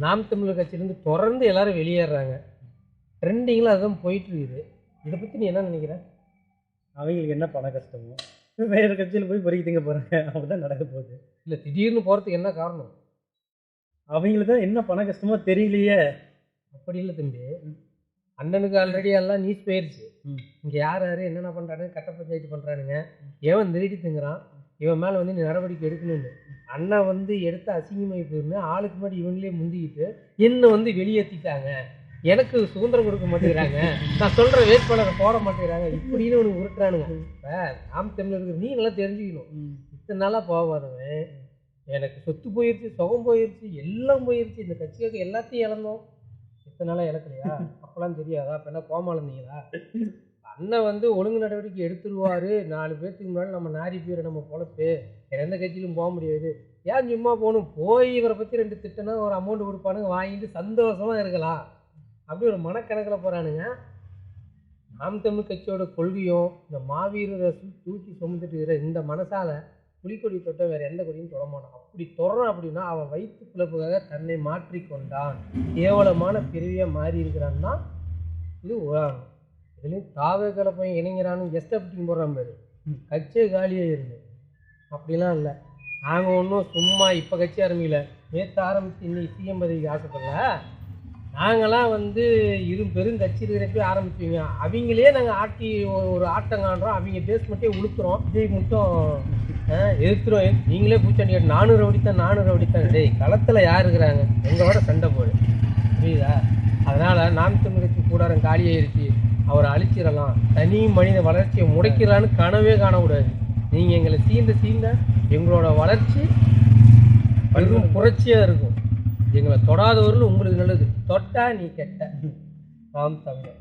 நாம் தமிழர் கட்சியிலேருந்து தொடர்ந்து எல்லாரும் வெளியேறாங்க. ட்ரெண்டிங்கில் அதுதான் போயிட்டு இருக்குது. இதை பற்றி நீ என்ன நினைக்கிற? அவங்களுக்கு என்ன பண கஷ்டமோ வேறு கட்சியில் போய் பொறுக்கி திங்க போகிறாங்க, அப்படிதான் நடக்க போகுது. இல்லை, திடீர்னு போகிறதுக்கு என்ன காரணம்? அவங்களுக்கு தான் என்ன பண கஷ்டமோ தெரியலையே. அப்படி இல்லை தம்பி, அண்ணனுக்கு ஆல்ரெடி எல்லாம் நியூஸ் போயிடுச்சு. இங்கே யார் யார் என்னென்ன பண்ணுறானுங்க, கட்ட பஞ்சாயத்து பண்ணுறானுங்க, எவன் திருடி திங்குறான், இவன் மேலே வந்து நீ நடவடிக்கை எடுக்கணும்னு. அண்ணன் வந்து எடுத்து அசிங்கமாகி போயிருந்து ஆளுக்கு முன்னாடி இவங்களே முந்திக்கிட்டு என்னை வந்து வெளியேற்றிட்டாங்க, எனக்கு சுதந்திரம் கொடுக்க மாட்டேங்கிறாங்க, நான் சொல்கிற வேட்பாளரை போட மாட்டேங்கிறாங்க, இப்படின்னு உனக்கு உருட்டுறானுங்க. இப்போ நாம் தமிழருக்கு நீ நல்லா தெரிஞ்சுக்கணும். இத்தனை நாளாக போகாதவன் எனக்கு சொத்து போயிடுச்சு, சுகம் போயிடுச்சு, எல்லாம் போயிடுச்சு, இந்த கட்சியாக எல்லாத்தையும் இழந்தோம். இத்தனை நாளாக இழக்கலையா? அப்போலாம் தெரியாதா? அப்போ என்ன கோமா இருந்தீங்களா? அண்ணன் வந்து ஒழுங்கு நடவடிக்கை எடுத்துருவார். 4 பேர்த்துக்கு முன்னாடி நம்ம நாரி பேர் நம்ம பொழப்பு, வேறு எந்த கட்சியிலும் போக முடியாது. ஏன் சும்மா போகணும்? போய் இவரை பற்றி 2 திட்டனா ஒரு அமௌண்ட் கொடுப்பானுங்க, வாங்கிட்டு சந்தோஷமாக இருக்கலாம். அப்படி ஒரு மனக்கணக்கில் போகிறானுங்க. நாம் தமிழ் கட்சியோட கொள்கையும் இந்த மாவீரரை தூக்கி சுமந்துட்டு இருக்கிற இந்த மனசால் புலிக்கொடி தொட்ட வேறு எந்த கொடியும் தொடமாட்டான். அப்படி தொடறான் அப்படின்னா அவன் வயிற்று பிழப்புக்காக தன்னை மாற்றிக்கொண்டான், கேவலமான பிறவியாக மாறி இருக்கிறான்னா இது உதாரணம். இதுலேயும் தாவே கலப்பையும் இணைங்கிறான்னு எஸ்டப்டிங் போடுறான் பேர், கட்சியே காலியாக இருந்து. அப்படிலாம் இல்லை. நாங்கள் ஒன்றும் சும்மா இப்போ கட்சி ஆரம்பிக்கல, நேற்று ஆரம்பித்து இன்னைக்கு சிஎம் பதவிக்கு ஆசைப்படல. நாங்களாம் வந்து பெருங்கட்சி இருக்கிறப்ப ஆரம்பிச்சுங்க. அவங்களே நாங்கள் ஆட்டி ஒரு ஆட்டம் காண்றோம், அவங்க பேஸ்மெண்ட்டே உளுத்துறோம், விஜய் மட்டும் எதிர்த்துறோம். நீங்களே பூச்சாண்டி 400 அடித்தான். டேய், களத்தில் யார் இருக்கிறாங்க? எங்களோட சண்டை போடு, புரியுதா? அதனால் நாம் தமிழ் கட்சி கூடாரம் காலியாயிருச்சு, அவரை அழிச்சிடலாம், தனி மனித வளர்ச்சியை முடைக்கிறான்னு கனவே காணக்கூடாது. நீங்கள் எங்களை சீண்ட எங்களோட வளர்ச்சி பெரும் புரட்சியாக இருக்கும். எங்களை தொடாதவர்கள் உங்களுக்கு நல்லது, தொட்டா நீ கெட்ட. நாம் தமிழர்.